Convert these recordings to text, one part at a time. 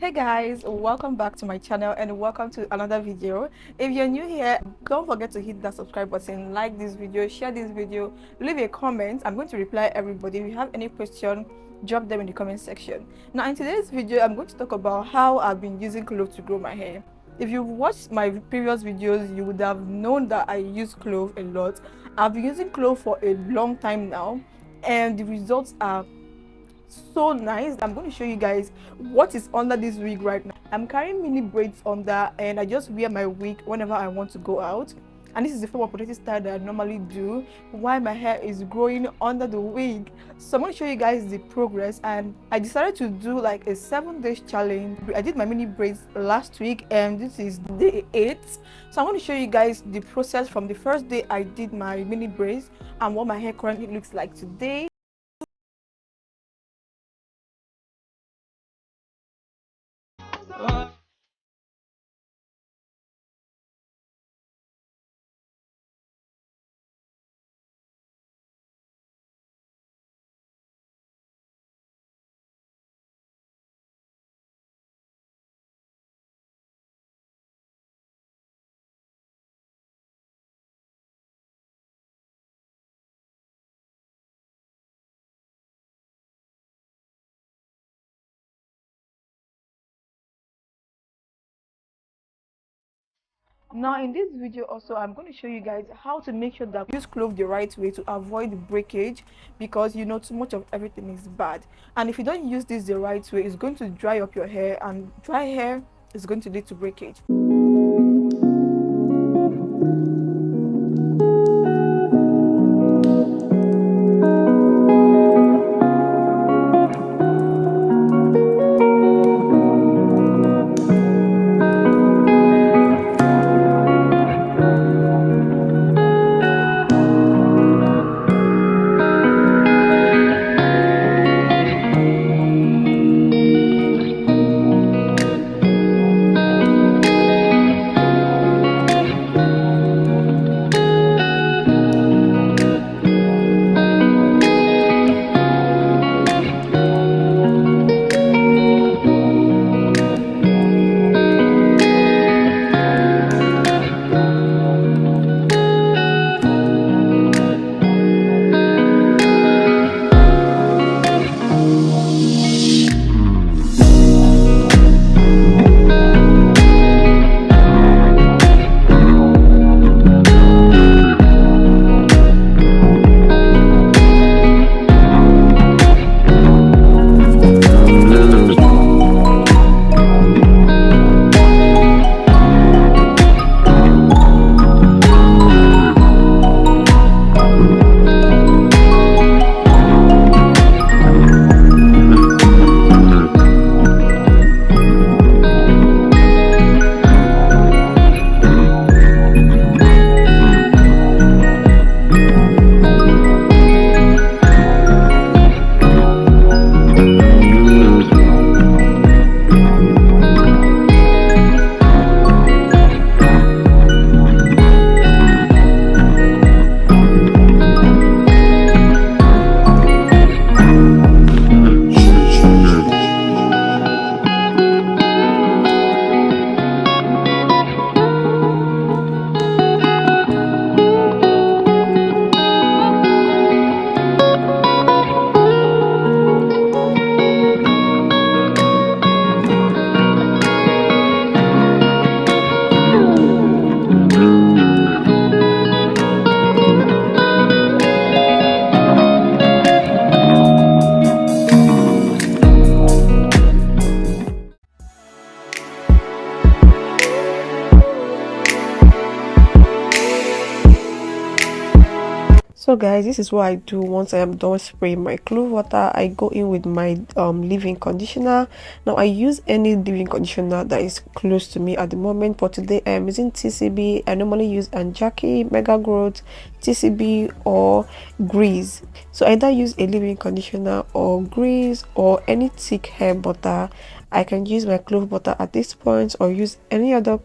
Hey guys, welcome back to my channel and welcome to another video. If you're new here, don't forget to hit that subscribe button, like this video, share this video, leave a comment. I'm going to reply everybody. If you have any question, drop them in the comment section. Now in today's video, I'm going to talk about how I've been using clove to grow my hair. If you've watched my previous videos, you would have known that I use clove a lot. I've been using clove for a long time now and the results are so nice. I'm going to show you guys what is under this wig right now. I'm carrying mini braids under and I just wear my wig whenever I want to go out, and this is the form of protective style that I normally do while my hair is growing under the wig. So I'm going to show you guys the progress, and I decided to do like a 7-day challenge. I did my mini braids last week and this is day 8. So I'm going to show you guys the process from the first day I did my mini braids and what my hair currently looks like today. Now in this video also, I'm going to show you guys how to make sure that you use clove the right way to avoid breakage, because you know too much of everything is bad, and if you don't use this the right way, it's going to dry up your hair, and dry hair is going to lead to breakage. So guys, this is what I do once I am done spraying my clove water. I go in with my leave-in conditioner. Now I use any leave-in conditioner that is close to me at the moment. For today I am using TCB. I normally use Anjaki, Mega Growth, TCB or Grease. So either use a leave-in conditioner or Grease or any thick hair butter I can use my clove butter at this point or use any other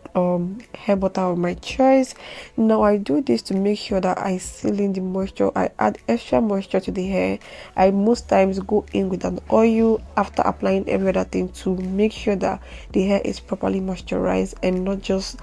hair butter of my choice. Now I do this to make sure that I seal in the moisture. I add extra moisture to the hair. I most times go in with an oil after applying every other thing to make sure that the hair is properly moisturized and not just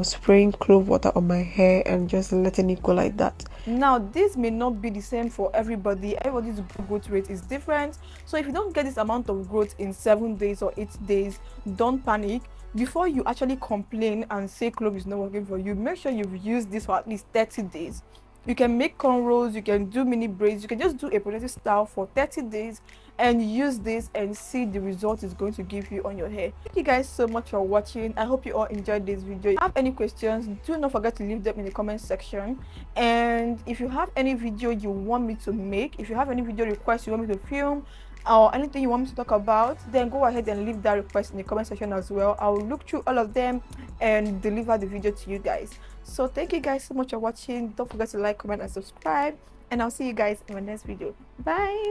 spraying clove water on my hair and just letting it go like that. Now this may not be the same for everybody's growth rate is different, so if you don't get this amount of growth in 7 days or 8 days, don't panic. Before you actually complain and say clove is not working for you, make sure you've used this for at least 30 days. You can make cornrows, you can do mini braids, you can just do a ponytail style for 30 days and use this and see the result it's going to give you on your hair. Thank you guys so much for watching. I hope you all enjoyed this video. If you have any questions, do not forget to leave them in the comment section. And if you have any video you want me to make, if you have any video requests you want me to film, or anything you want me to talk about, then go ahead and leave that request in the comment section as well. I will look through all of them and deliver the video to you guys. So thank you guys so much for watching. Don't forget to like, comment and subscribe, and I'll see you guys in my next video. Bye.